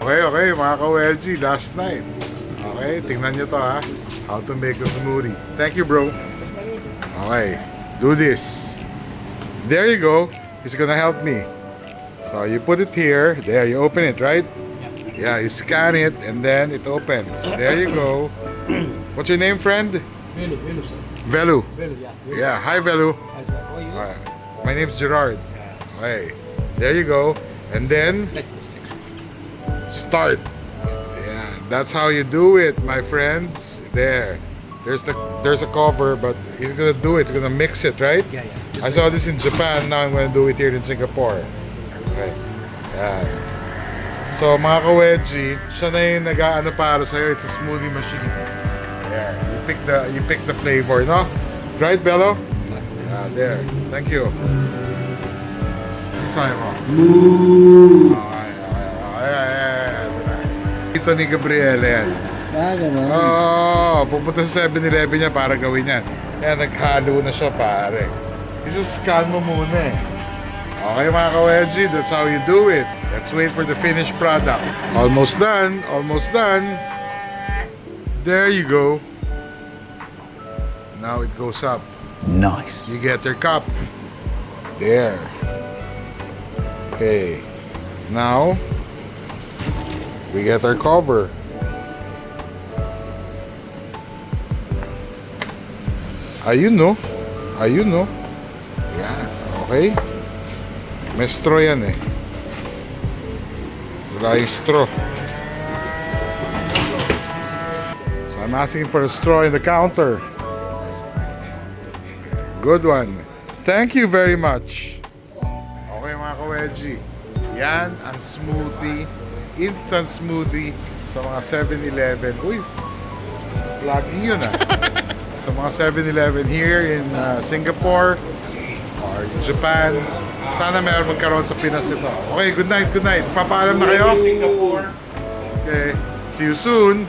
Okay, mga ka-WLG, last night. Okay, tingnan nyo to ha. How to make a smoothie. Thank you, bro. Okay, do this. There you go. He's gonna help me. So you put it here. There, you open it, right? Yeah, you scan it and then it opens. There you go. What's your name, friend? Velu, sir. Velu. Velu, yeah. Velu. Yeah, hi Velu. As how are you? My name's Gerard. Okay, there you go. And then Let's discuss. start. Yeah, that's how you do it, my friends. There. There's a cover, but he's gonna do it. He's gonna mix it, right? Yeah. I saw this in Japan. Now I'm gonna do it here in Singapore. Okay. Yeah. So mga ka-wedgie, siya na yung nag-aano para sa'yo. It's a smoothie machine. Yeah. You pick the flavor, no? Right, Bello? Yeah, there. Thank you. Sa'yo mo. Okay. Ito ni Gabriela yan. Gano'n. Pupunta sa 7-Eleven niya para gawin yan. Kaya naghalo na siya, pare. Isa-scan mo muna eh. Okay mga ka-wedgie, that's how you do it. Let's wait for the finished product. Almost done, almost done. There you go. Now it goes up. Nice. You get your cup. There. Okay. Now, we get our cover. Ayun no. Ayun no. Yan. Okay. May straw yan eh. Wala yung straw. So I'm asking for a straw in the counter. Good one. Thank you very much. Okay mga ka-wedgie. Yan ang smoothie. Instant smoothie sa mga 7-Eleven. Uy, plugging yun ah. Sa mga 7-Eleven here in Singapore or Japan. Sana meron magkaroon sa Pinas nito. Okay, good night, good night. Papaalam na kayo. Okay, see you soon.